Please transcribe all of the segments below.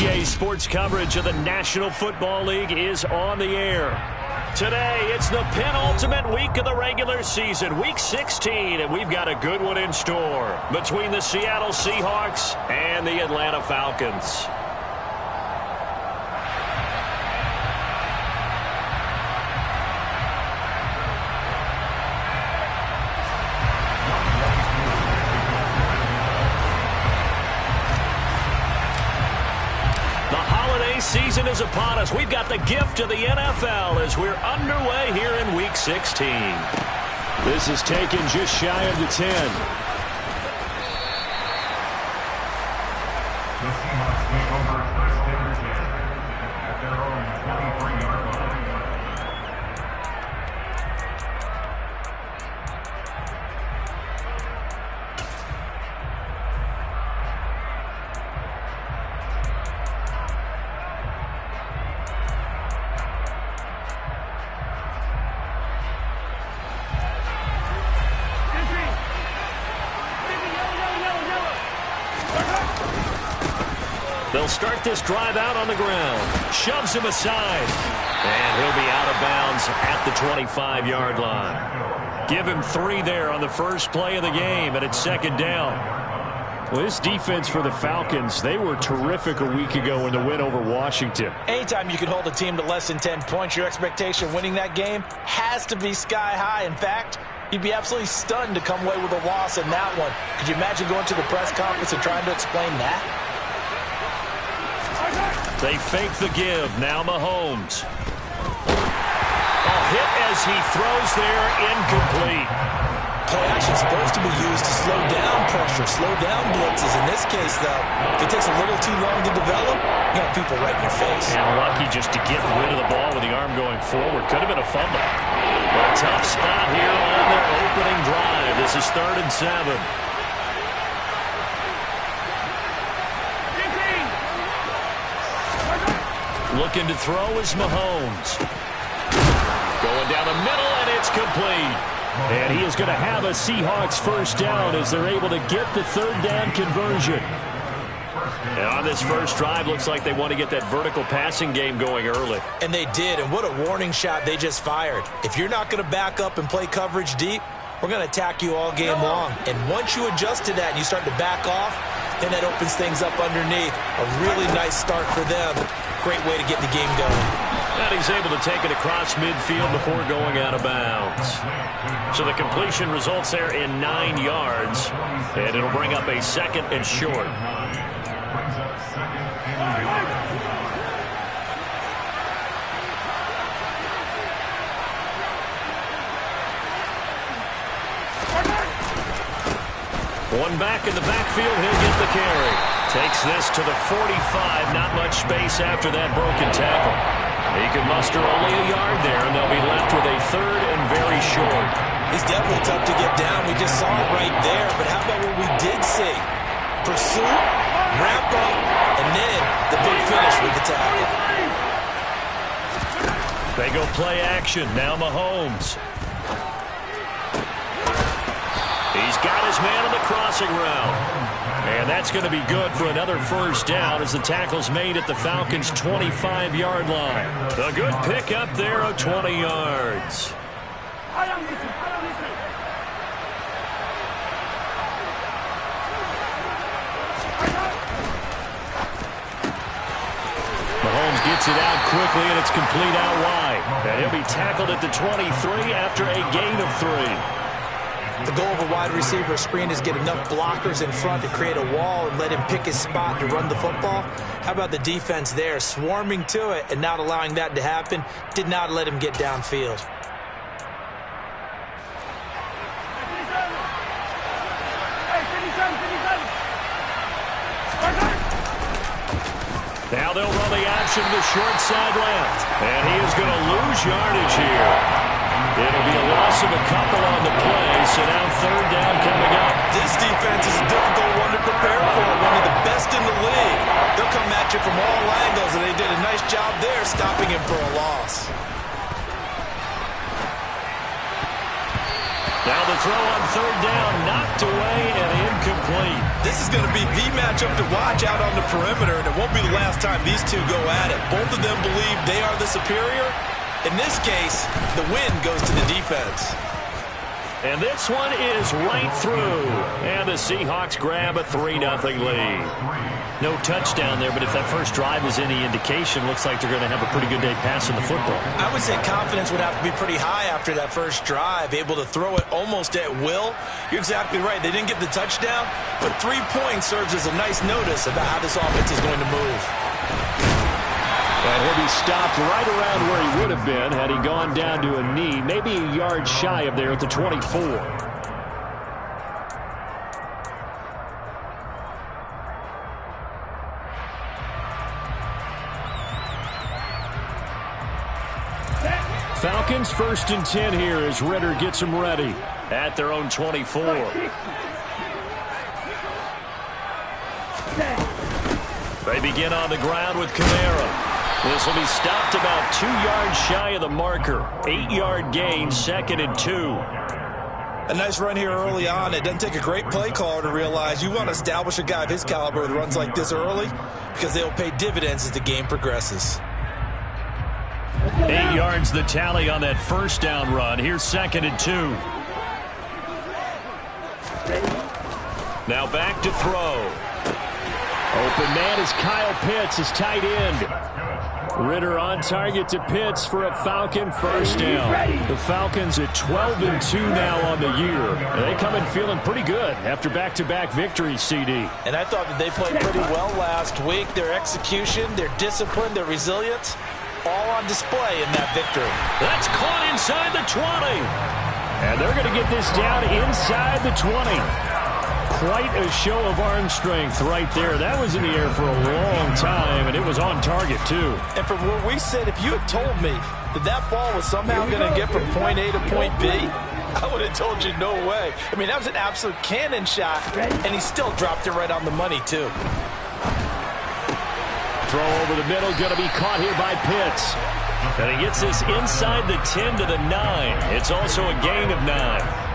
EA Sports coverage of the National Football League is on the air. Today, it's the penultimate week of the regular season, Week 16, and we've got a good one in store between the Seattle Seahawks and the Atlanta Falcons. Season is upon us. We've got the gift of the NFL as we're underway here in Week 16. This is taken just shy of the 10. The Seahawks take over first and 10 at their own 23-yard line. They'll start this drive out on the ground. Shoves him aside. And he'll be out of bounds at the 25-yard line. Give him 3 there on the first play of the game, and it's second down. Well, this defense for the Falcons, they were terrific a week ago in the win over Washington. Anytime you can hold a team to less than 10 points, your expectation winning that game has to be sky high. In fact, you'd be absolutely stunned to come away with a loss in that one. Could you imagine going to the press conference and trying to explain that? They fake the give. Now Mahomes. A hit as he throws there, incomplete. Play action is supposed to be used to slow down pressure, slow down blitzes. In this case, though, if it takes a little too long to develop, you got people right in your face. And lucky just to get rid of the ball with the arm going forward. Could have been a fumble. But a tough spot here on their opening drive. This is 3rd and 7. Looking to throw is Mahomes. Going down the middle, and it's complete. And he is going to have a Seahawks first down as they're able to get the 3rd down conversion. And on this first drive, looks like they want to get that vertical passing game going early. And they did, and what a warning shot they just fired. If you're not going to back up and play coverage deep, we're going to attack you all game long. And once you adjust to that and you start to back off, then that opens things up underneath. A really nice start for them. Great way to get the game going. And he's able to take it across midfield before going out of bounds. So the completion results there in 9 yards. And it'll bring up a 2nd and short. One back in the backfield, he'll get the carry. Takes this to the 45, not much space after that broken tackle. He can muster only a yard there, and they'll be left with a 3rd and very short. He's definitely tough to get down. We just saw it right there, but how about what we did see? Pursuit, wrap up, and then the big finish with the tackle. They go play action. Now Mahomes. He's got his man on the crossing route. And that's going to be good for another first down as the tackle's made at the Falcons' 25-yard line. A good pick up there of 20 yards. Mahomes gets it out quickly, and it's complete out wide. And he'll be tackled at the 23 after a gain of 3. The goal of a wide receiver screen is get enough blockers in front to create a wall and let him pick his spot to run the football. How about the defense there, swarming to it and not allowing that to happen? Did not let him get downfield. Now they'll run the option to the short side left. And he is going to lose yardage here. It'll be a loss of a couple on the play, so now 3rd down coming up. This defense is a difficult one to prepare for, one of the best in the league. They'll come at you from all angles, and they did a nice job there stopping him for a loss. Now the throw on third down, knocked away and incomplete. This is going to be the matchup to watch out on the perimeter, and it won't be the last time these two go at it. Both of them believe they are the superior. In this case, the win goes to the defense. And this one is right through. And the Seahawks grab a 3-0 lead. No touchdown there, but if that first drive is any indication, looks like they're going to have a pretty good day passing the football. I would say confidence would have to be pretty high after that first drive, able to throw it almost at will. You're exactly right. They didn't get the touchdown, but 3 points serves as a nice notice about how this offense is going to move. And he'll be stopped right around where he would have been had he gone down to a knee, maybe a yard shy of there at the 24. Falcons 1st and 10 here as Ritter gets them ready at their own 24. They begin on the ground with Kamara. This will be stopped about 2 yards shy of the marker. 8-yard gain, 2nd and 2. A nice run here early on. It doesn't take a great play caller to realize you want to establish a guy of his caliber with runs like this early because they'll pay dividends as the game progresses. 8 yards the tally on that first down run. Here's 2nd and 2. Now back to throw. Open man is Kyle Pitts, his tight end. Ritter on target to Pitts for a Falcon first down. The Falcons at 12-2 now on the year. They come in feeling pretty good after back-to-back victories, CD. And I thought that they played pretty well last week. Their execution, their discipline, their resilience, all on display in that victory. That's caught inside the 20. And they're going to get this down inside the 20. Quite a show of arm strength right there. That was in the air for a long time, and it was on target, too. And from where we sit, if you had told me that that ball was somehow going to get from point A to point B, I would have told you no way. I mean, that was an absolute cannon shot, and he still dropped it right on the money, too. Throw over the middle, going to be caught here by Pitts. And he gets this inside the 10 to the 9. It's also a gain of 9.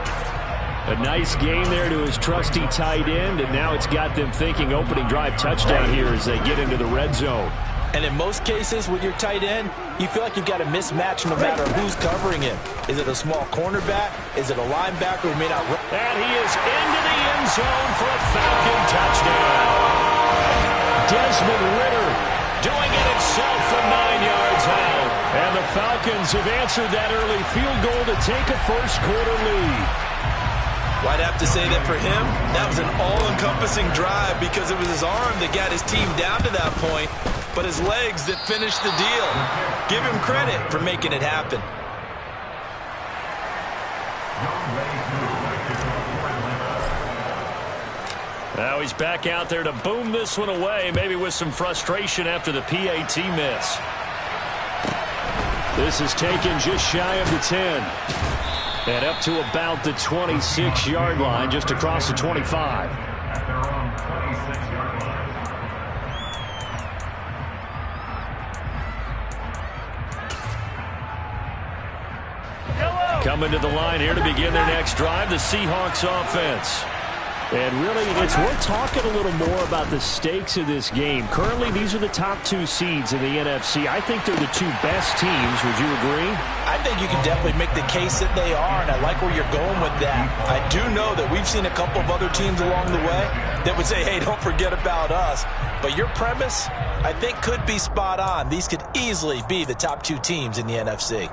A nice gain there to his trusty tight end, and now it's got them thinking opening drive touchdown here as they get into the red zone. And in most cases with your tight end, you feel like you've got a mismatch no matter who's covering him. Is it a small cornerback? Is it a linebacker who may not run? And he is into the end zone for a Falcon touchdown. Desmond Ritter doing it himself from 9 yards out. And the Falcons have answered that early field goal to take a first quarter lead. Well, I'd have to say that for him, that was an all-encompassing drive because it was his arm that got his team down to that point, but his legs that finished the deal. Give him credit for making it happen. Now he's back out there to boom this one away, maybe with some frustration after the PAT miss. This is taken just shy of the 10. And up to about the 26-yard line, just across the 25. At their own 26-yard line. Coming to the line here to begin their next drive, the Seahawks offense. And really, it's worth talking a little more about the stakes of this game. Currently, these are the top 2 seeds in the NFC. I think they're the 2 best teams. Would you agree? I think you can definitely make the case that they are, and I like where you're going with that. I do know that we've seen a couple of other teams along the way that would say, hey, don't forget about us. But your premise, I think, could be spot on. These could easily be the top 2 teams in the NFC.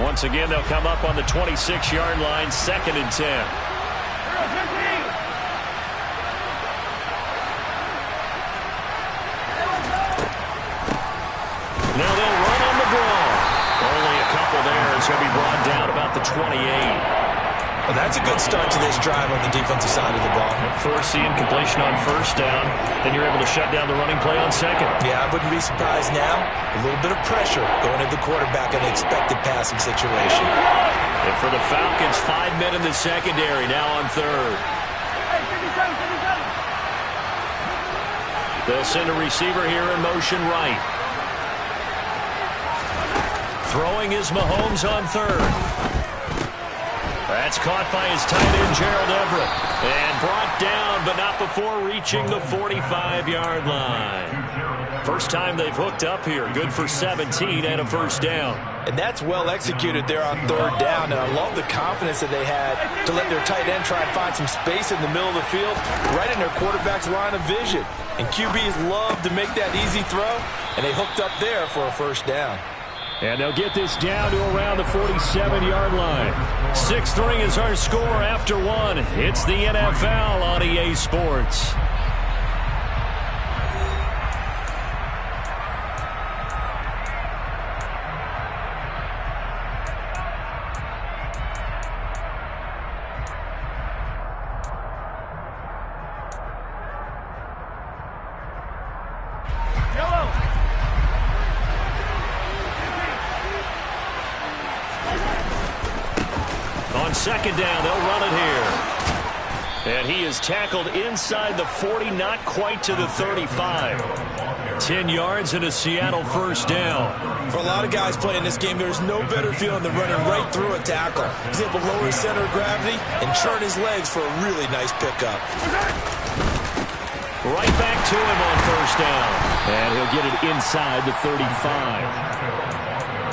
Once again, they'll come up on the 26-yard line, 2nd and 10. Now they'll run on the ball. Only a couple there. It's going to be brought down about the 28. Well, that's a good start to this drive on the defensive side of the ball. First incompletion on first down. Then you're able to shut down the running play on second. Yeah, I wouldn't be surprised now. A little bit of pressure going at the quarterback in an expected passing situation. And for the Falcons, 5 men in the secondary, now on third. They'll send a receiver here in motion right. Throwing is Mahomes on third. That's caught by his tight end, Gerald Everett. And brought down, but not before reaching the 45-yard line. First time they've hooked up here. Good for 17 and a first down. And that's well executed there on third down. And I love the confidence that they had to let their tight end try and find some space in the middle of the field, right in their quarterback's line of vision. And QBs love to make that easy throw, and they hooked up there for a first down. And they'll get this down to around the 47-yard line. 6-3 is our score after one. It's the NFL on EA Sports. Second down, they'll run it here. And he is tackled inside the 40, not quite to the 35. 10 yards and a Seattle first down. For a lot of guys playing this game, there's no better feeling than running right through a tackle. He's able to lower his center of gravity and turn his legs for a really nice pickup. Right back to him on first down. And he'll get it inside the 35.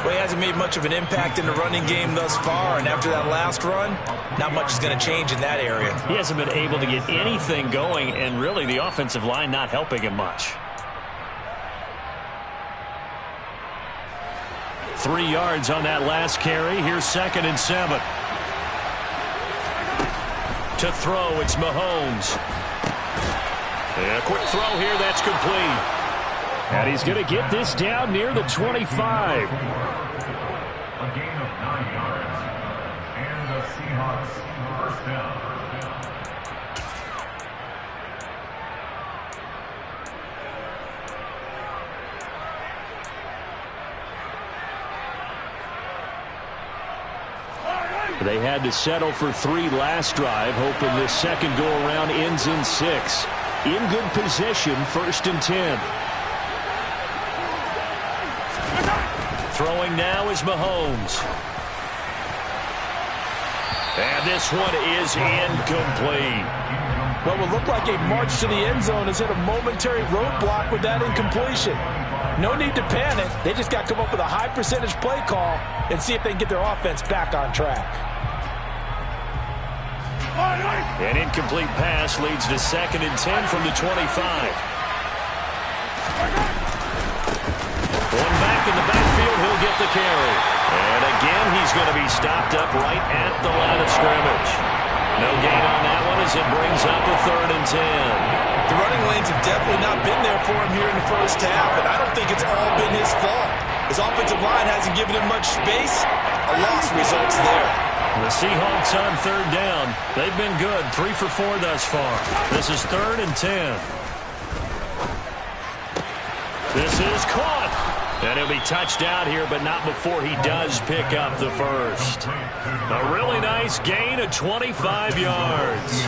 Well, he hasn't made much of an impact in the running game thus far, and after that last run, not much is going to change in that area. He hasn't been able to get anything going, and really the offensive line not helping him much. 3 yards on that last carry. Here's 2nd and 7. To throw, it's Mahomes. And a quick throw here, that's complete. And he's going to get this down near the 25. A gain of 9 yards. And the Seahawks first down. They had to settle for 3 last drive, hoping this second go-around ends in 6. In good position, 1st and 10. Throwing now is Mahomes. And this one is incomplete. What will look like a march to the end zone has hit a momentary roadblock with that incompletion. No need to panic. They just got to come up with a high percentage play call and see if they can get their offense back on track. An incomplete pass leads to 2nd and 10 from the 25. One back in the backfield, he'll get the carry. And again, he's going to be stopped up right at the line of scrimmage. No gain on that one as it brings up a 3rd and 10. The running lanes have definitely not been there for him here in the first half, and I don't think it's all been his fault. His offensive line hasn't given him much space. A loss results there. The Seahawks on 3rd down. They've been good, 3 for 4 thus far. This is 3rd and 10. This is caught. And he'll be touched out here, but not before he does pick up the first. A really nice gain of 25 yards.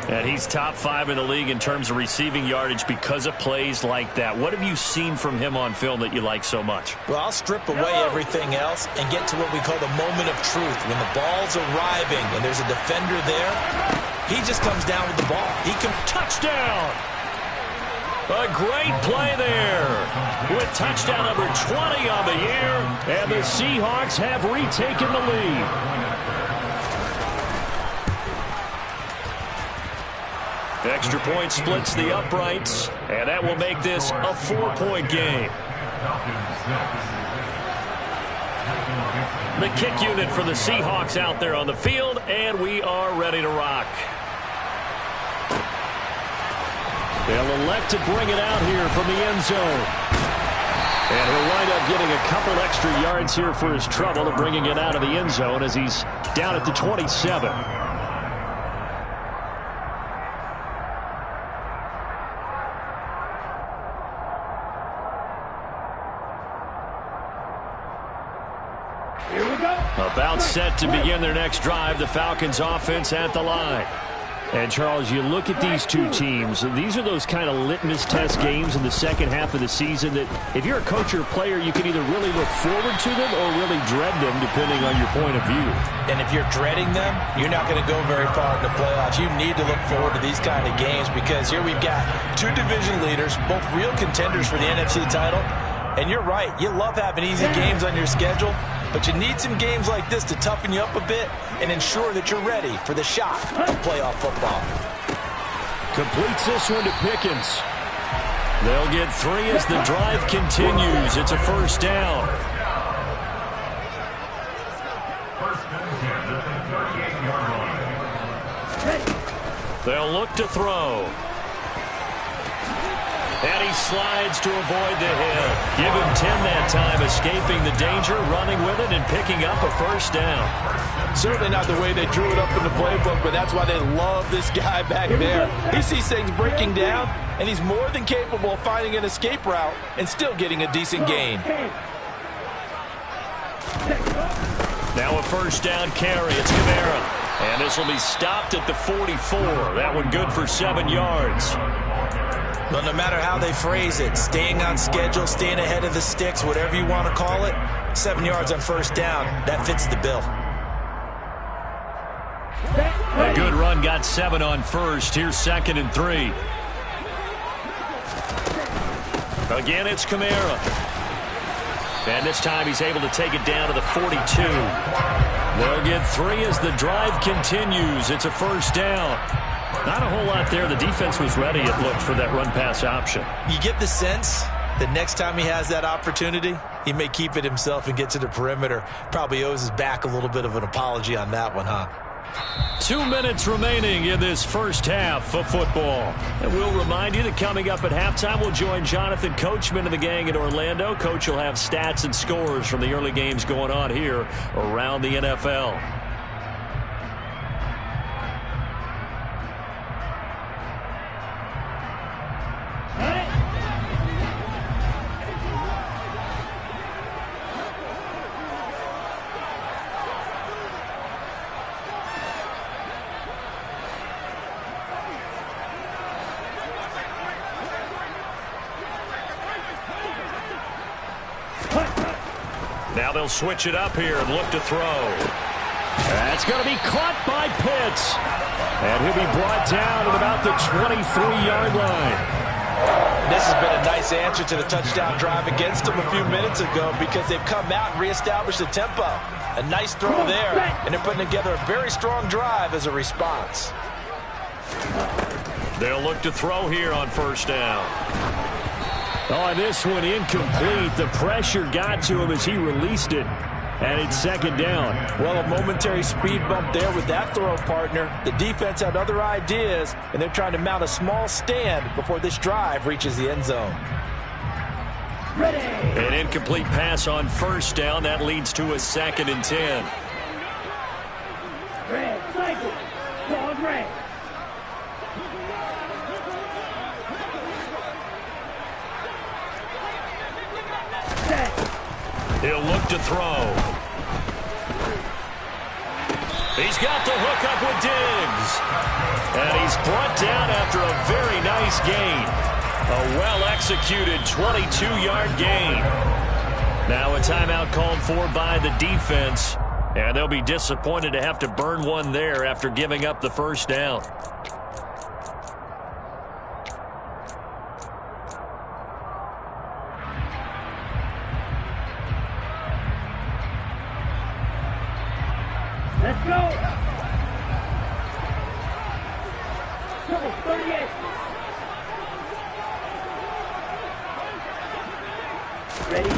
And he's top 5 in the league in terms of receiving yardage because of plays like that. What have you seen from him on film that you like so much? Well, I'll strip away everything else and get to what we call the moment of truth. When the ball's arriving and there's a defender there, he just comes down with the ball. He can touchdown. A great play there with touchdown number 20 on the year, and the Seahawks have retaken the lead. Extra point splits the uprights, and that will make this a 4-point game. The kick unit for the Seahawks out there on the field, and we are ready to rock. They'll elect to bring it out here from the end zone. And he'll wind up getting a couple extra yards here for his trouble of bringing it out of the end zone as he's down at the 27. About set to begin their next drive, the Falcons offense at the line. And, Charles, you look at these two teams, and these are those kind of litmus test games in the second half of the season that if you're a coach or a player, you can either really look forward to them or really dread them, depending on your point of view. And if you're dreading them, you're not going to go very far in the playoffs. You need to look forward to these kind of games because here we've got two division leaders, both real contenders for the NFC title. And you're right, you love having easy games on your schedule, but you need some games like this to toughen you up a bit and ensure that you're ready for the shot of playoff football. Completes this one to Pickens. They'll get 3 as the drive continues. It's a first down. They'll look to throw. And he slides to avoid the hit. Give him 10 that time, escaping the danger, running with it, and picking up a first down. Certainly not the way they drew it up in the playbook, but that's why they love this guy back there. He sees things breaking down, and he's more than capable of finding an escape route and still getting a decent gain. Now a first down carry. It's Kamara. And this will be stopped at the 44. That one good for 7 yards. Well, no matter how they phrase it, staying on schedule, staying ahead of the sticks, whatever you want to call it, 7 yards on first down, that fits the bill. A good run got 7 on first. Here's 2nd and 3. Again, it's Kamara. And this time he's able to take it down to the 42. They'll get 3 as the drive continues. It's a first down. Not a whole lot there. The defense was ready, it looked, for that run-pass option. You get the sense that next time he has that opportunity, he may keep it himself and get to the perimeter. Probably owes his back a little bit of an apology on that one, huh? 2 minutes remaining in this first half of football. And we'll remind you that coming up at halftime, we'll join Jonathan Coachman and the gang in Orlando. Coach will have stats and scores from the early games going on here around the NFL. Now they'll switch it up here and look to throw. That's going to be caught by Pitts. And he'll be brought down at about the 23-yard line. This has been a nice answer to the touchdown drive against them a few minutes ago because they've come out and reestablished the tempo. A nice throw there, and they're putting together a very strong drive as a response. They'll look to throw here on first down. Oh, this one incomplete. The pressure got to him as he released it. And it's second down. Well, a momentary speed bump there with that throw, partner. The defense had other ideas, and they're trying to mount a small stand before this drive reaches the end zone. Ready. An incomplete pass on first down. That leads to a 2nd and 10. Red, cycle. Dog red. He'll look to throw. He's got the hook up with Diggs. And he's brought down after a very nice gain. A well-executed 22-yard gain. Now a timeout called for by the defense. And they'll be disappointed to have to burn one there after giving up the first down. Let's go. Double 38. Ready?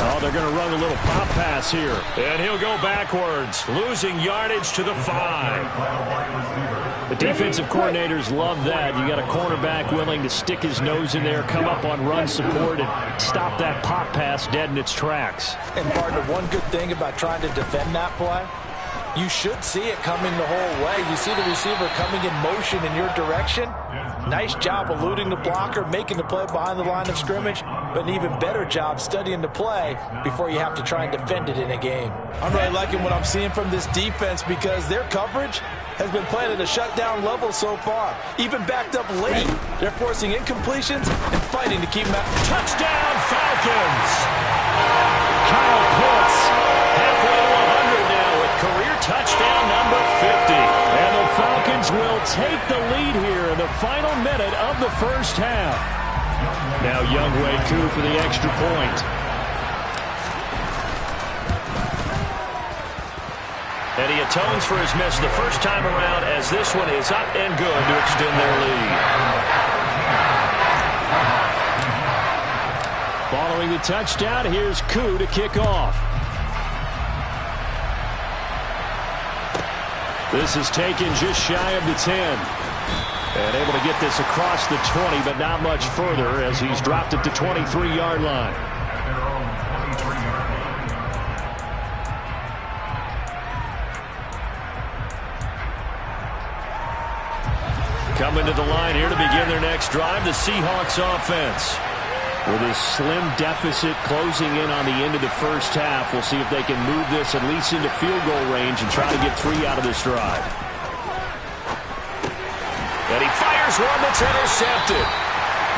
Oh, they're going to run a little pop pass here. And he'll go backwards, losing yardage to the 5. The defensive coordinators love that. You got a cornerback willing to stick his nose in there, come up on run support, and stop that pop pass dead in its tracks. And, partner, one good thing about trying to defend that play, you should see it coming the whole way. You see the receiver coming in motion in your direction. Nice job eluding the blocker, making the play behind the line of scrimmage, but an even better job studying the play before you have to try and defend it in a game. I'm really liking what I'm seeing from this defense because their coverage has been playing at a shutdown level so far. Even backed up late. They're forcing incompletions and fighting to keep them out. Touchdown, Falcons! Kyle Pitts, halfway to 100 now with career touchdown number 50. And the Falcons will take the lead here in the final minute of the first half. Now Younghoe Koo for the extra point. And he atones for his miss the first time around as this one is up and good to extend their lead. Following the touchdown, here's Koo to kick off. This is taken just shy of the 10. And able to get this across the 20, but not much further as he's dropped it to 23-yard line. Coming to the line here to begin their next drive, the Seahawks offense. With a slim deficit closing in on the end of the first half, we'll see if they can move this at least into field goal range and try to get 3 out of this drive. And he fires one that's intercepted.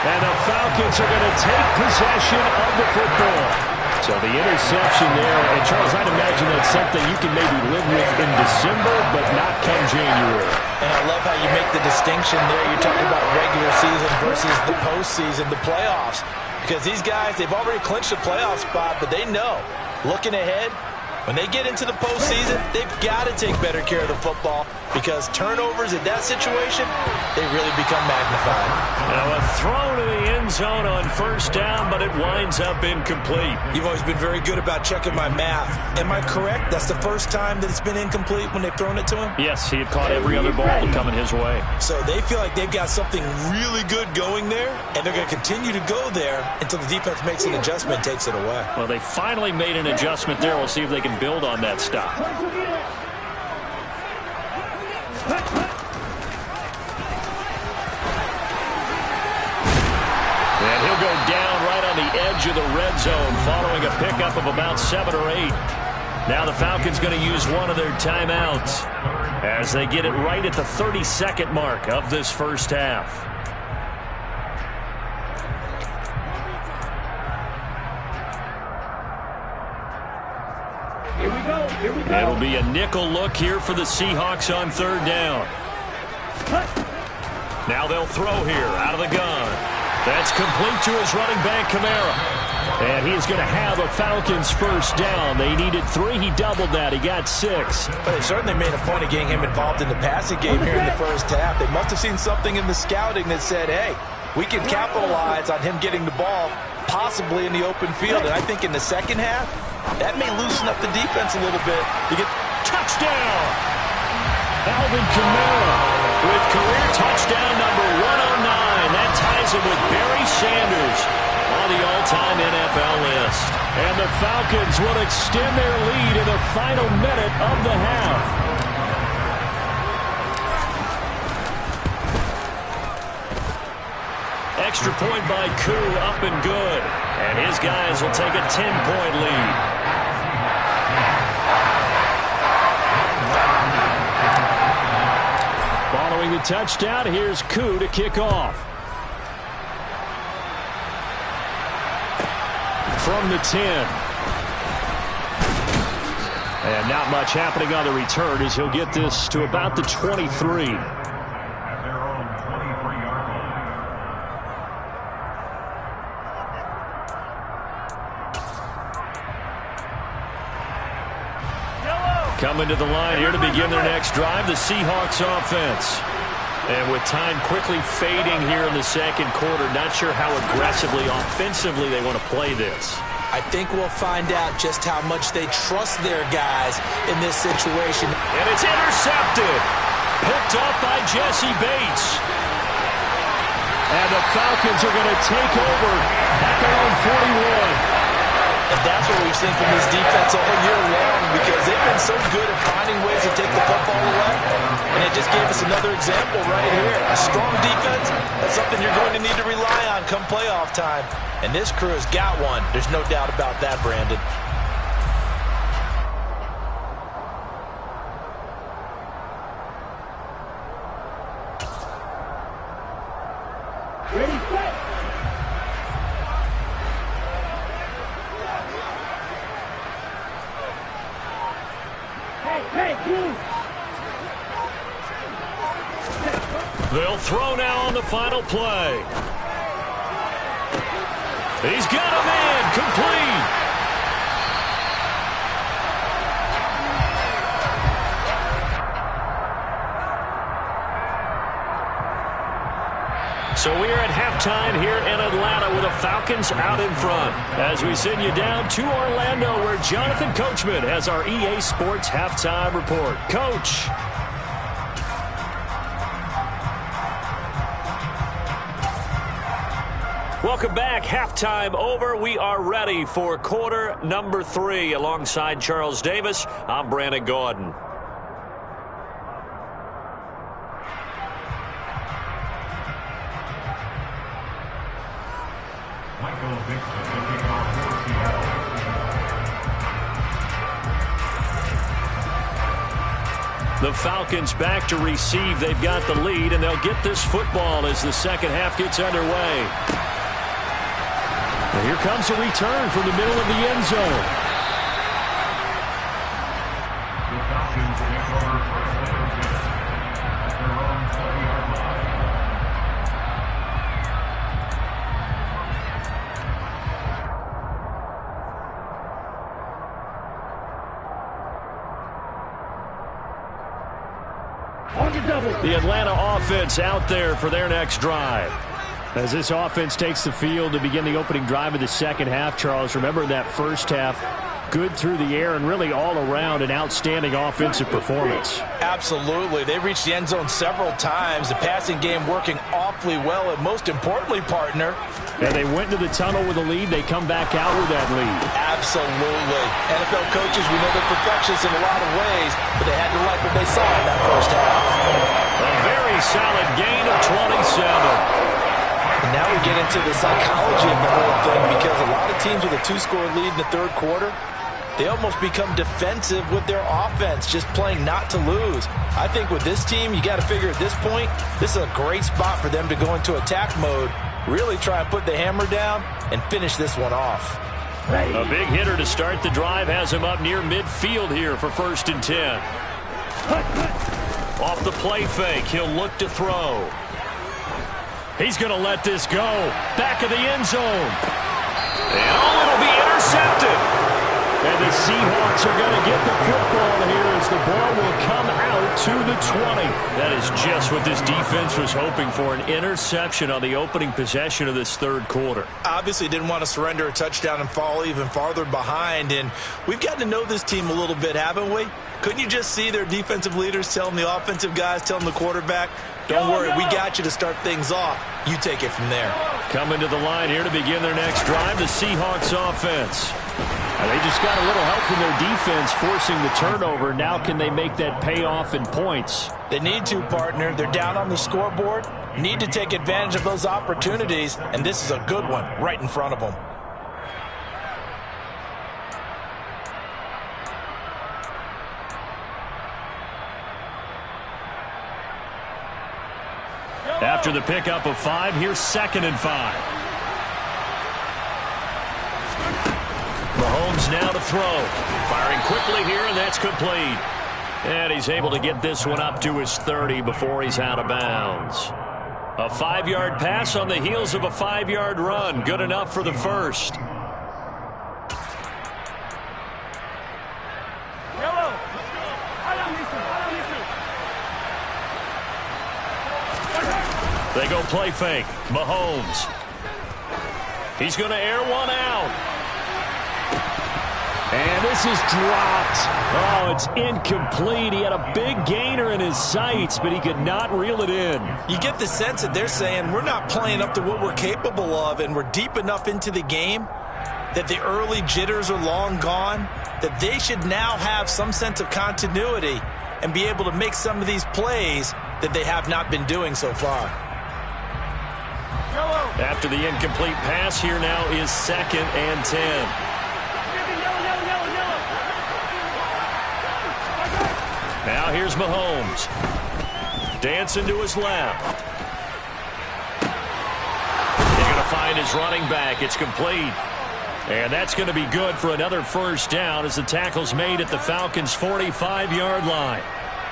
And the Falcons are going to take possession of the football. So the interception there, and Charles, I'd imagine that's something you can maybe live with in December, but not come January. And I love how you make the distinction there. You're talking about regular season versus the postseason, the playoffs. Because these guys, they've already clinched a playoff spot, but they know, looking ahead, when they get into the postseason, they've got to take better care of the football because turnovers in that situation, they really become magnified. Now a throw to the end zone on first down, but it winds up incomplete. You've always been very good about checking my math. Am I correct? That's the first time that it's been incomplete when they've thrown it to him? Yes, he had caught every other ball coming his way. So they feel like they've got something really good going there, and they're going to continue to go there until the defense makes an adjustment and takes it away. Well, they finally made an adjustment there. We'll see if they can build on that stop. And he'll go down right on the edge of the red zone following a pickup of about 7 or 8. Now the Falcons going to use one of their timeouts as they get it right at the 30-second mark of this first half. It'll be a nickel look here for the Seahawks on third down. Now they'll throw here out of the gun. That's complete to his running back, Kamara. And he's going to have a Falcons first down. They needed 3. He doubled that. He got 6. But they certainly made a point of getting him involved in the passing game here in the first half. They must have seen something in the scouting that said, hey, we can capitalize on him getting the ball possibly in the open field. And I think in the second half, that may loosen up the defense a little bit. You get touchdown! Alvin Kamara with career touchdown number 109. That ties him with Barry Sanders on the all-time NFL list. And the Falcons will extend their lead in the final minute of the half. Extra point by Koo, up and good. And his guys will take a 10-point lead. Following the touchdown, here's Koo to kick off. From the 10. And not much happening on the return as he'll get this to about the 23. Coming to the line here to begin their next drive, the Seahawks offense. And with time quickly fading here in the second quarter, not sure how aggressively, offensively they want to play this. I think we'll find out just how much they trust their guys in this situation. And it's intercepted. Picked up by Jesse Bates. And the Falcons are going to take over at their own 41. And that's what we've seen from this defense all year long because they've been so good at finding ways to take the football away. And it just gave us another example right here. A strong defense, that's something you're going to need to rely on come playoff time. And this crew has got one. There's no doubt about that, Brandon. throw now on the final play. He's got a man, complete. So we are at halftime here in Atlanta with the Falcons out in front. As we send you down to Orlando, where Jonathan Coachman has our EA Sports halftime report. Coach. Welcome back. Halftime over. We are ready for quarter number 3. Alongside Charles Davis, I'm Brandon Gordon. The Falcons back to receive. They've got the lead, and they'll get this football as the second half gets underway. And here comes a return from the middle of the end zone. The Falcons take over first and 10 at their own 20-yard line. The Atlanta offense out there for their next drive. As this offense takes the field to begin the opening drive of the second half, Charles, remember that first half, good through the air and really all around an outstanding offensive performance. Absolutely. They reached the end zone several times. The passing game working awfully well, and most importantly, partner. And they went into the tunnel with a lead. They come back out with that lead. Absolutely. NFL coaches, we know they're perfectionists in a lot of ways, but they had to like what they saw in that first half. A very solid gain of 27. And now we get into the psychology of the whole thing, because a lot of teams with a 2-score lead in the third quarter, they almost become defensive with their offense, just playing not to lose. I think with this team, you got to figure at this point, this is a great spot for them to go into attack mode, really try and put the hammer down and finish this one off. A big hitter to start the drive has him up near midfield here for 1st and 10. Off the play fake, he'll look to throw. He's going to let this go. Back of the end zone. And it'll be intercepted. And the Seahawks are going to get the football here as the ball will come out to the 20. That is just what this defense was hoping for, an interception on the opening possession of this third quarter. Obviously didn't want to surrender a touchdown and fall even farther behind, and we've gotten to know this team a little bit, haven't we? Couldn't you just see their defensive leaders telling the offensive guys, telling the quarterback, don't worry, we got you to start things off. You take it from there. Coming to the line here to begin their next drive, the Seahawks offense. They just got a little help from their defense forcing the turnover. Now can they make that pay off in points? They need to, partner. They're down on the scoreboard. Need to take advantage of those opportunities, and this is a good one right in front of them. After the pickup of 5, here's 2nd and 5. Mahomes now to throw. Firing quickly here, and that's complete. And he's able to get this one up to his 30 before he's out of bounds. A 5-yard pass on the heels of a 5-yard run. Good enough for the first. They go play fake. Mahomes. He's going to air one out. And this is dropped. Oh, it's incomplete. He had a big gainer in his sights, but he could not reel it in. You get the sense that they're saying we're not playing up to what we're capable of, and we're deep enough into the game that the early jitters are long gone, that they should now have some sense of continuity and be able to make some of these plays that they have not been doing so far. After the incomplete pass, here now is 2nd and 10. Now here's Mahomes. Dancing to his left. He's going to find his running back. It's complete. And that's going to be good for another first down as the tackle's made at the Falcons' 45-yard line.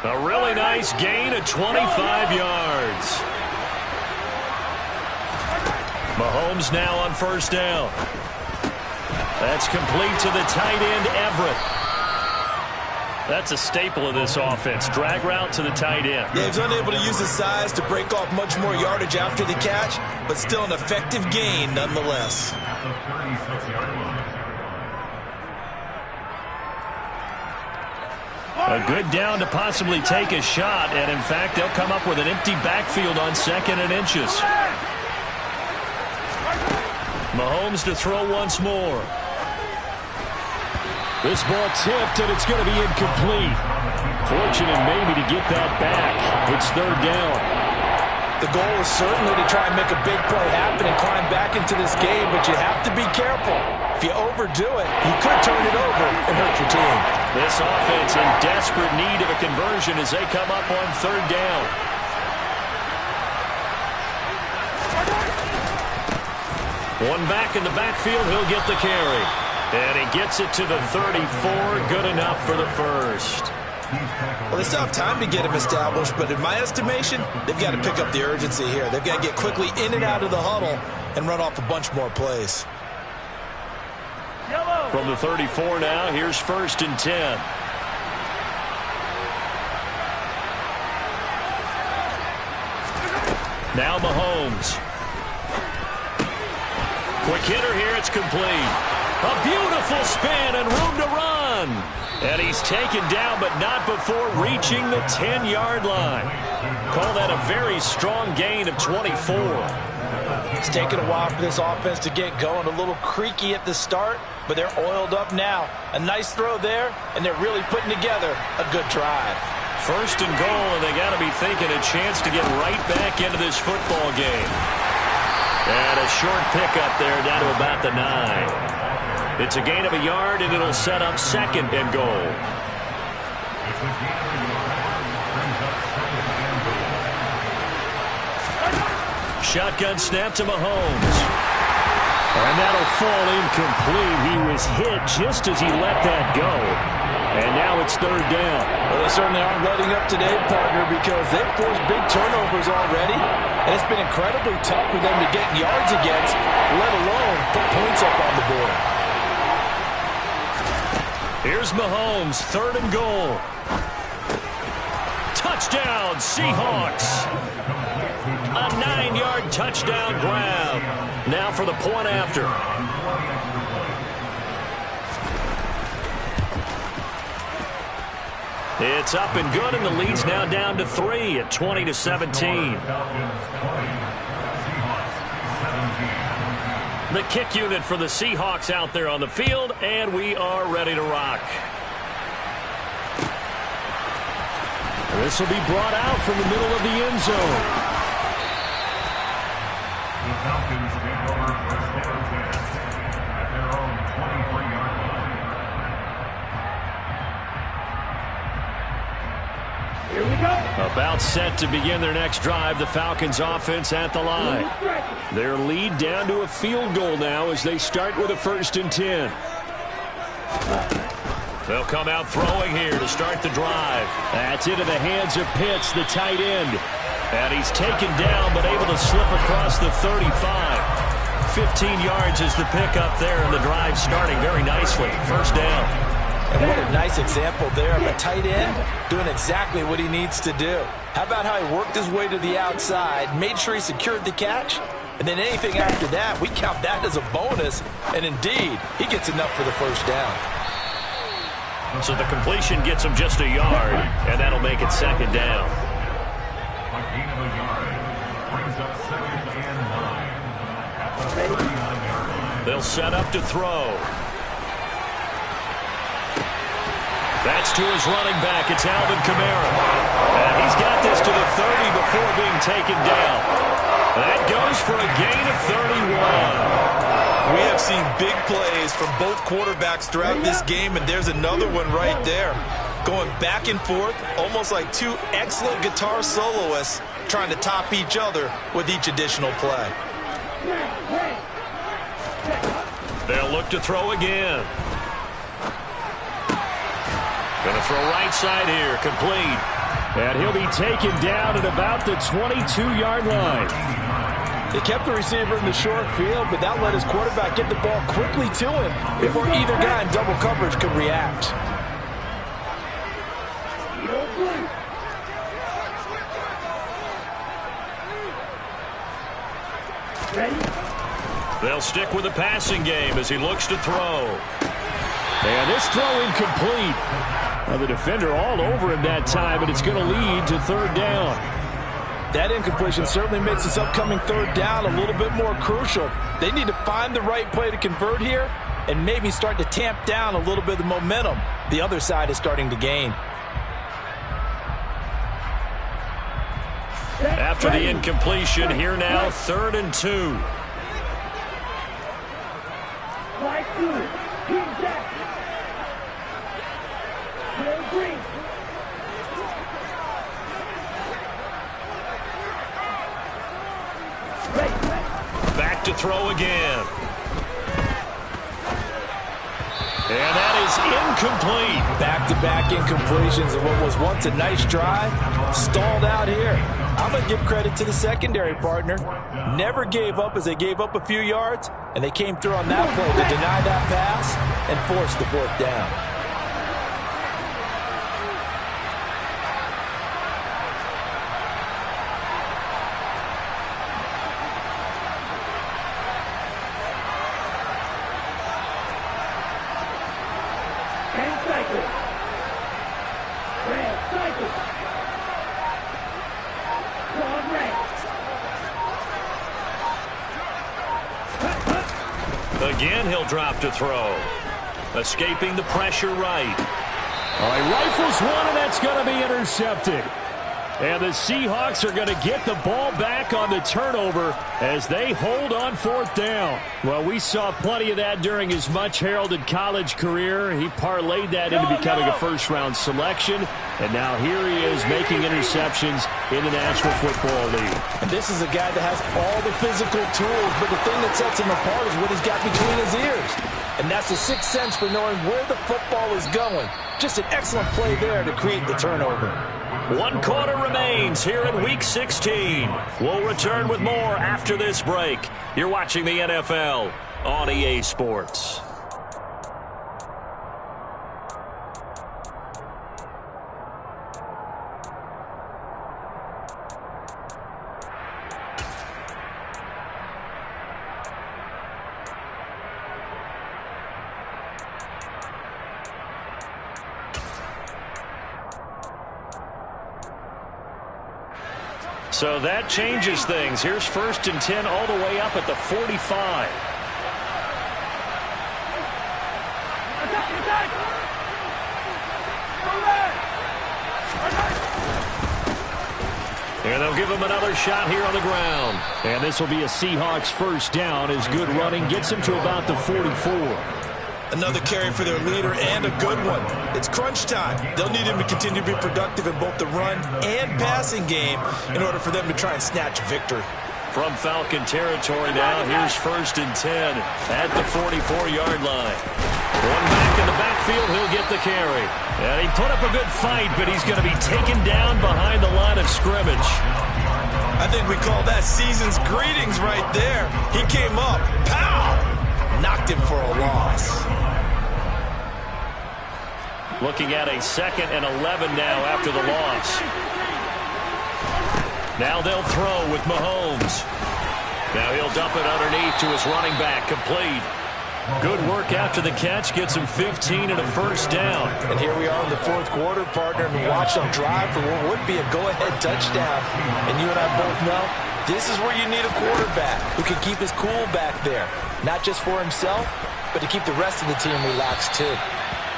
A really nice gain of 25 yards. Mahomes now on first down. That's complete to the tight end, Everett. That's a staple of this offense. Drag route to the tight end. Yeah, he's unable to use his size to break off much more yardage after the catch, but still an effective gain nonetheless. A good down to possibly take a shot, and in fact, they'll come up with an empty backfield on 2nd and inches. Mahomes to throw once more. This ball tipped, and it's going to be incomplete. Fortunate maybe to get that back. It's 3rd down. The goal is certainly to try and make a big play happen and climb back into this game, but you have to be careful. If you overdo it, you could turn it over and hurt your team. This offense in desperate need of a conversion as they come up on 3rd down. One back in the backfield, he'll get the carry. And he gets it to the 34, good enough for the first. Well, they still have time to get him established, but in my estimation, they've got to pick up the urgency here. They've got to get quickly in and out of the huddle and run off a bunch more plays. From the 34 now, here's 1st and 10. Now Mahomes. Quick hitter here, it's complete. A beautiful spin and room to run. And he's taken down, but not before reaching the 10-yard line. Call that a very strong gain of 24. It's taken a while for this offense to get going. A little creaky at the start, but they're oiled up now. A nice throw there, and they're really putting together a good drive. 1st and goal, and they got to be thinking a chance to get right back into this football game. And a short pickup there down to about the 9. It's a gain of a yard, and it'll set up 2nd and goal. Shotgun snap to Mahomes. And that'll fall incomplete. He was hit just as he let that go. And now it's 3rd down. Well, they certainly aren't letting up today, partner, because they've forced big turnovers already. And it's been incredibly tough for them to get yards against, let alone put points up on the board. Here's Mahomes, 3rd and goal. Touchdown, Seahawks. A 9-yard touchdown grab. Now for the point after. It's up and good, and the lead's now down to 3 at 20-17. The kick unit for the Seahawks out there on the field, and we are ready to rock. This will be brought out from the middle of the end zone. The Falcons take over 1st and 10 at their own 23-yard line. Here we go. About set to begin their next drive, the Falcons offense at the line. Their lead down to a field goal now as they start with a 1st and 10. They'll come out throwing here to start the drive. That's into the hands of Pitts, the tight end. And he's taken down but able to slip across the 35. 15 yards is the pickup there, and the drive starting very nicely. 1st down. And what a nice example there of a tight end doing exactly what he needs to do. How about how he worked his way to the outside, made sure he secured the catch, and then anything after that, we count that as a bonus. And indeed, he gets enough for the 1st down. So the completion gets him just a yard, and that'll make it 2nd down. A gain of a yard brings up 2nd and 9 at the 39-yard line. They'll set up to throw. That's to his running back. It's Alvin Kamara. And he's got this to the 30 before being taken down. That goes for a gain of 31. We have seen big plays from both quarterbacks throughout this game, and there's another one right there. Going back and forth, almost like two excellent guitar soloists trying to top each other with each additional play. They'll look to throw again. Going to throw right side here, complete. And he'll be taken down at about the 22-yard line. They kept the receiver in the short field, but that let his quarterback get the ball quickly to him before either guy in double coverage could react. They'll stick with the passing game as he looks to throw. And this throw incomplete. Well, the defender all over him that time, and it's going to lead to third down. That incompletion certainly makes this upcoming third down a little bit more crucial. They need to find the right play to convert here and maybe start to tamp down a little bit of the momentum the other side is starting to gain. After the incompletion, here now, 3rd and 2. Back to throw again. And that is incomplete. Back-to-back incompletions of what was once a nice drive, stalled out here. I'm going to give credit to the secondary partner. Never gave up as they gave up a few yards, and they came through on that play to deny that pass and force the 4th down. Again, he'll drop to throw. Escaping the pressure right. All right, rifles one, and that's going to be intercepted. And the Seahawks are going to get the ball back on the turnover as they hold on 4th down. Well, we saw plenty of that during his much-heralded college career. He parlayed that into becoming a first-round selection. And now here he is making interceptions in the National Football League. And this is a guy that has all the physical tools, but the thing that sets him apart is what he's got between his ears. And that's the sixth sense for knowing where the football is going. Just an excellent play there to create the turnover. 1 quarter remains here in Week 16. We'll return with more after this break. You're watching the NFL on EA Sports. So that changes things. Here's 1st and 10 all the way up at the 45. And they'll give him another shot here on the ground. And this will be a Seahawks 1st down as good running gets him to about the 44. Another carry for their leader and a good one. It's crunch time. They'll need him to continue to be productive in both the run and passing game in order for them to try and snatch victory. From Falcon territory now, here's 1st and 10 at the 44-yard line. One back in the backfield, he'll get the carry. And he put up a good fight, but he's going to be taken down behind the line of scrimmage. I think we call that season's greetings right there. He came up, pow! Knocked him for a loss. Looking at a 2nd and 11 now after the loss. Now they'll throw with Mahomes. Now he'll dump it underneath to his running back, complete. Good work after the catch, gets him 15 and a 1st down. And here we are in the 4th quarter, partner, and we watched them drive for what would be a go-ahead touchdown. And you and I both know this is where you need a quarterback who can keep his cool back there. Not just for himself, but to keep the rest of the team relaxed too.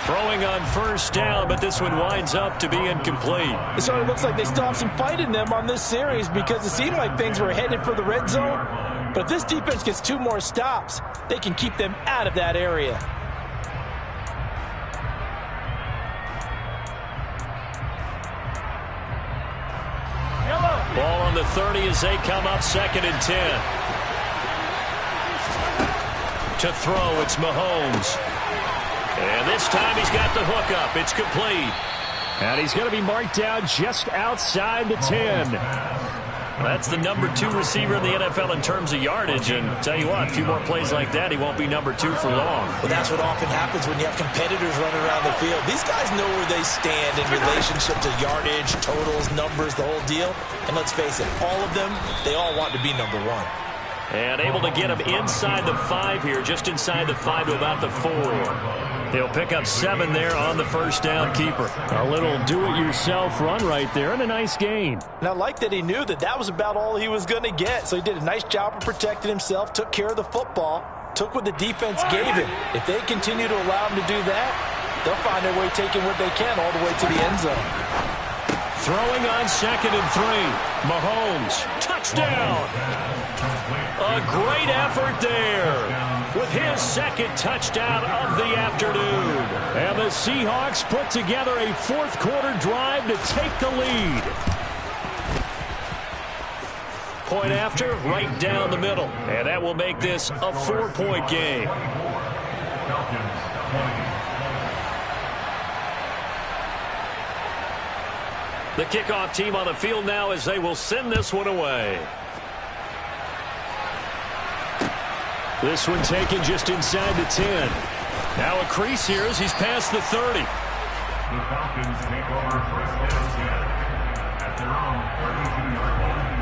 Throwing on 1st down, but this one winds up to be incomplete. It sort of looks like they still have some fight in them on this series because it seemed like things were headed for the red zone. But if this defense gets 2 more stops, they can keep them out of that area. Ball on the 30 as they come up 2nd and 10. To throw, it's Mahomes. And this time he's got the hook up. It's complete. And he's going to be marked down just outside the 10. That's the number 2 receiver in the NFL in terms of yardage. And tell you what, a few more plays like that, he won't be number 2 for long. Well, that's what often happens when you have competitors running around the field. These guys know where they stand in relationship to yardage, totals, numbers, the whole deal. And let's face it, all of them, they all want to be number 1. And able to get him inside the 5 here, just inside the 5 to about the 4. He'll pick up 7 there on the first down keeper. A little do-it-yourself run right there and a nice gain. And I like that he knew that that was about all he was going to get. So he did a nice job of protecting himself, took care of the football, took what the defense gave him. If they continue to allow him to do that, they'll find their way taking what they can all the way to the end zone. Throwing on 2nd and 3. Mahomes, touchdown. A great effort there with his 2nd touchdown of the afternoon. And the Seahawks put together a 4th quarter drive to take the lead. Point after, right down the middle. And that will make this a 4-point game. The kickoff team on the field now as they will send this one away. This one taken just inside the 10. Now a crease here as he's past the 30. The Falcons take over 1st and 10 at their own 32-yard line.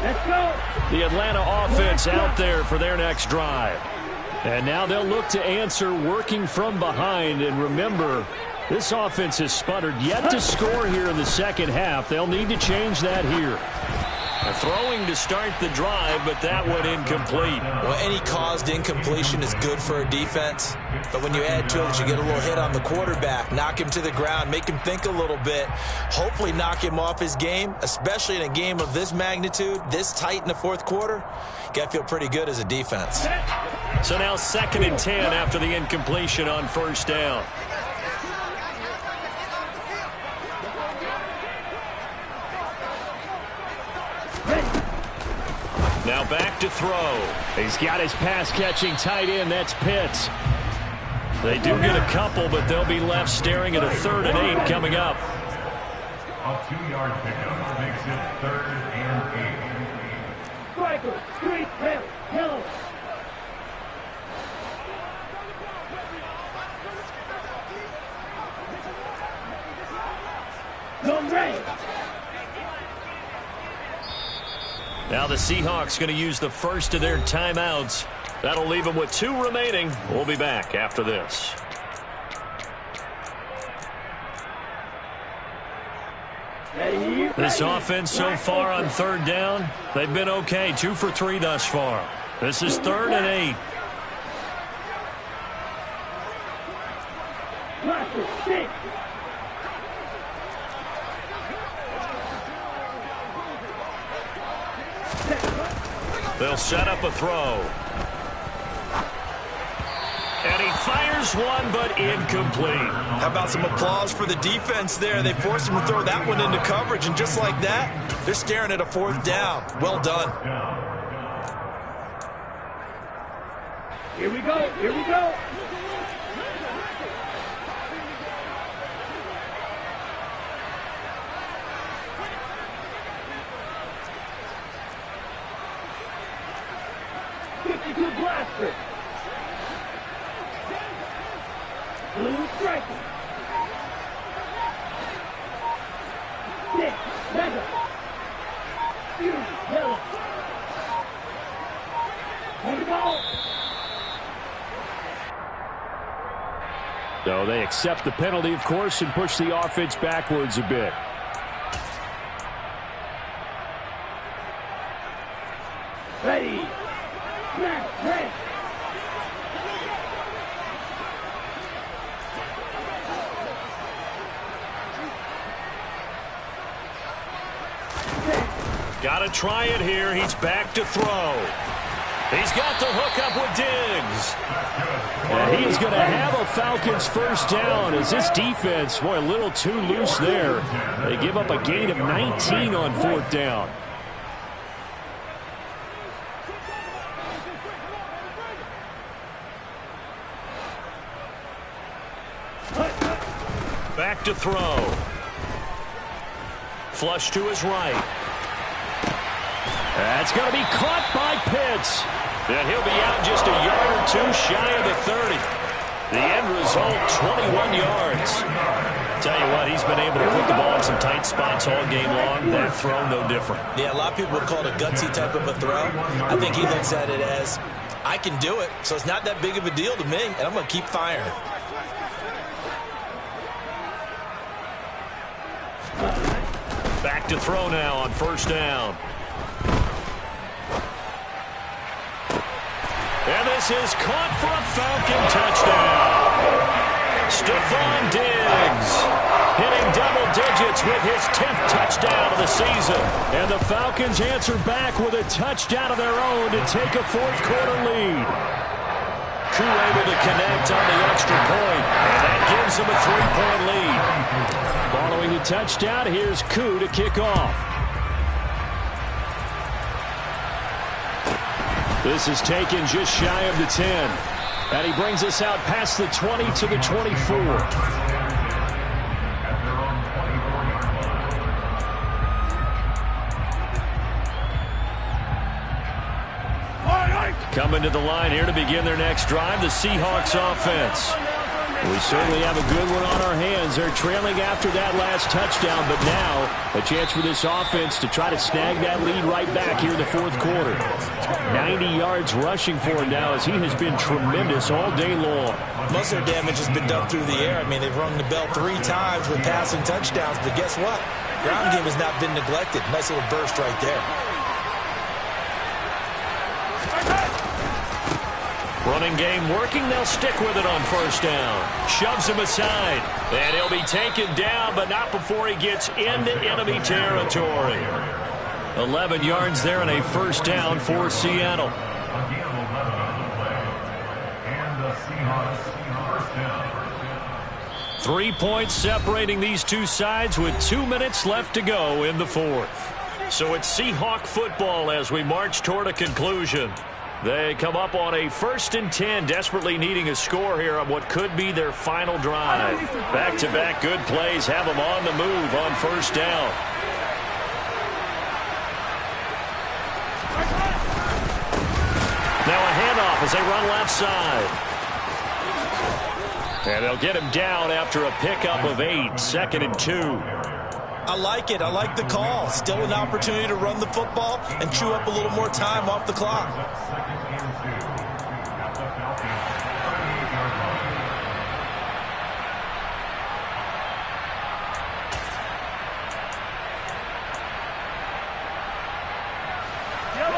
Let's go. The Atlanta offense out there for their next drive. And now they'll look to answer working from behind. And remember, this offense has sputtered yet to score here in the second half. They'll need to change that here. A throwing to start the drive, but that one incomplete. Well, any caused incompletion is good for a defense. But when you add to it, you get a little hit on the quarterback, knock him to the ground, make him think a little bit, hopefully knock him off his game, especially in a game of this magnitude, this tight in the 4th quarter. You got to feel pretty good as a defense. So now 2nd and 10 after the incompletion on 1st down. Now back to throw. He's got his pass-catching tight end. That's Pitts. They do get a couple, but they'll be left staring at a 3rd and 8 coming up. A 2-yard pickup makes it 3rd and 8. Striker, 3, left, yellow. Long range. Now the Seahawks going to use the first of their timeouts. That'll leave them with 2 remaining. We'll be back after this. This offense so far on 3rd down, they've been okay. 2 for 3 thus far. This is 3rd and 8. They'll set up a throw. And he fires one, but incomplete. How about some applause for the defense there? They forced him to throw that one into coverage, and just like that, they're staring at a 4th down. Well done. Here we go. Here we go. Blaster. Blue striker. 6, mega. Yellow. On the ball. So they accept the penalty, of course, and push the offense backwards a bit. Ready. Snap, ready. Got to try it here. He's back to throw. He's got the hook up with Diggs. And he is going to have a Falcons first down as this defense, boy, a little too loose there. They give up a gain of 19 on 4th down. Back to throw. Flush to his right. That's going to be caught by Pitts. And he'll be out just a yard or two shy of the 30. The end result, 21 yards. Tell you what, he's been able to put the ball in some tight spots all game long. That throw, no different. Yeah, a lot of people would call it a gutsy type of a throw. I think he looks at it as, I can do it, so it's not that big of a deal to me, and I'm going to keep firing. Back to throw now on first down. And this is caught for a Falcon touchdown. Stephon Diggs hitting double digits with his 10th touchdown of the season. And the Falcons answer back with a touchdown of their own to take a fourth-quarter lead. Koo able to connect on the extra point, and that gives them a 3-point lead. Following the touchdown, here's Koo to kick off. This is taken just shy of the 10. And he brings us out past the 20 to the 24. Coming to the line here to begin their next drive, the Seahawks offense. We certainly have a good one on our hands. They're trailing after that last touchdown, but now a chance for this offense to try to snag that lead right back here in the fourth quarter. 90 yards rushing for him now as he has been tremendous all day long. Most of their damage has been done through the air. I mean, they've rung the bell 3 times with passing touchdowns, but guess what? Ground game has not been neglected. Nice little burst right there. Running game working. They'll stick with it on first down. Shoves him aside. And he'll be taken down, but not before he gets into enemy territory. 11 yards there and a first down for Seattle. Again, 11 on the play. And the Seahawks first down. 3 points separating these two sides with 2 minutes left to go in the fourth. So it's Seahawk football as we march toward a conclusion. They come up on a 1st and 10, desperately needing a score here on what could be their final drive. Back-to-back good plays have them on the move on first down. Now a handoff as they run left side. And they'll get him down after a pickup of 8, 2nd and 2. I like it. I like the call. Still an opportunity to run the football and chew up a little more time off the clock.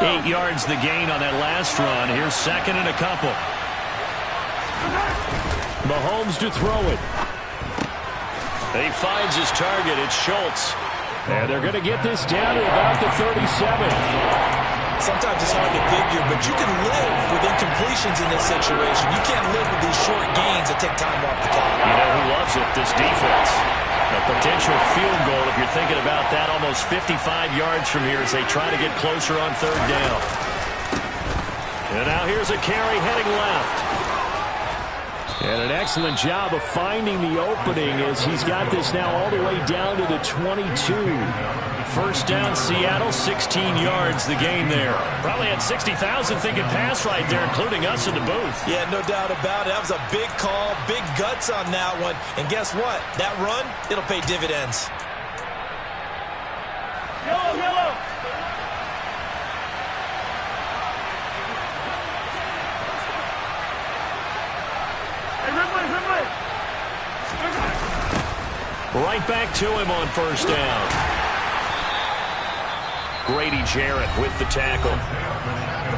Eight yards the gain on that last run. Here's 2nd and a couple. Mahomes to throw it. He finds his target. It's Schultz. And they're going to get this down to about the 37. Sometimes it's hard to figure, but you can live with incompletions in this situation. You can't live with these short gains that take time off the clock. You know who loves it? This defense. A potential field goal, if you're thinking about that, almost 55 yards from here as they try to get closer on 3rd down. And now here's a carry heading left. And an excellent job of finding the opening as he's got this now all the way down to the 22. First down, Seattle, 16 yards the gain there. Probably had 60,000 thinking pass right there, including us in the booth. Yeah, no doubt about it. That was a big call, big guts on that one. And guess what? That run, it'll pay dividends. Yellow. Right back to him on first down. Grady Jarrett with the tackle.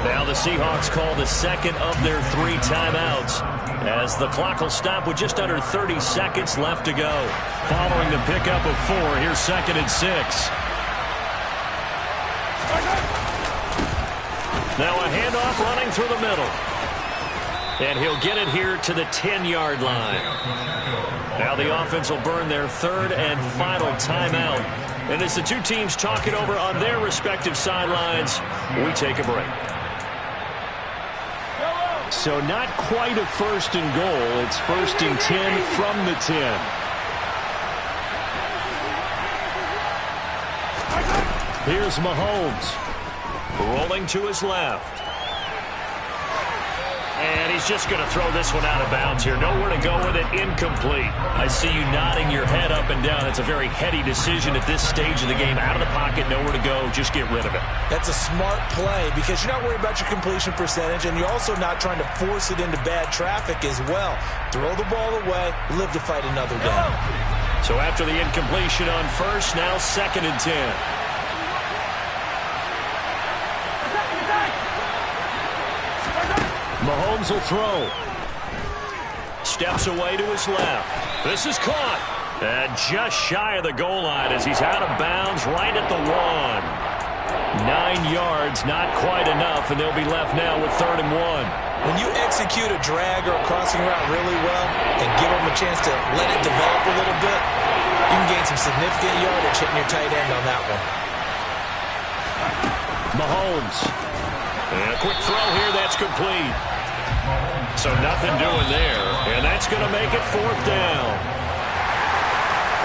Now the Seahawks call the 2nd of their 3 timeouts as the clock will stop with just under 30 seconds left to go. Following the pickup of 4, here's 2nd and 6. Now a handoff running through the middle. And he'll get it here to the 10-yard line. Now the offense will burn their 3rd and final timeout. And as the two teams talk it over on their respective sidelines, we take a break. So not quite a 1st and goal. It's 1st and 10 from the 10. Here's Mahomes. Rolling to his left. And he's just going to throw this one out of bounds here. Nowhere to go with it. Incomplete. I see you nodding your head up and down. It's a very heady decision at this stage of the game. Out of the pocket, nowhere to go. Just get rid of it. That's a smart play because you're not worried about your completion percentage, and you're also not trying to force it into bad traffic as well. Throw the ball away, live to fight another down. So after the incompletion on first, now 2nd and 10. Mahomes will throw. Steps away to his left. This is caught. And just shy of the goal line as he's out of bounds right at the 1. 9 yards, not quite enough, and they'll be left now with 3rd and 1. When you execute a drag or a crossing route really well and give them a chance to let it develop a little bit, you can gain some significant yardage hitting your tight end on that one. Mahomes. And a quick throw here, that's complete. So nothing doing there, and that's going to make it 4th down.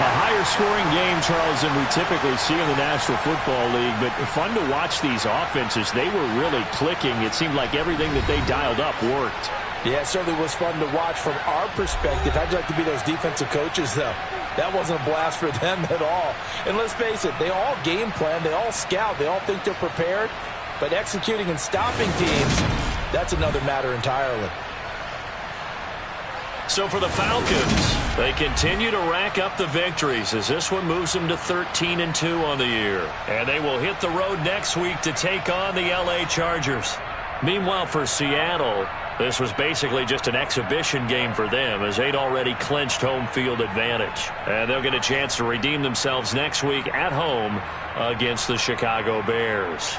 A higher scoring game, Charles, than we typically see in the National Football League, but fun to watch these offenses. They were really clicking. It seemed like everything that they dialed up worked. Yeah, it certainly was fun to watch from our perspective. I'd like to be those defensive coaches, though. That wasn't a blast for them at all. And let's face it, they all game plan, they all scout, they all think they're prepared, but executing and stopping teams, that's another matter entirely. So for the Falcons, they continue to rack up the victories as this one moves them to 13-2 on the year. And they will hit the road next week to take on the LA Chargers. Meanwhile, for Seattle, this was basically just an exhibition game for them as they'd already clinched home field advantage. And they'll get a chance to redeem themselves next week at home against the Chicago Bears.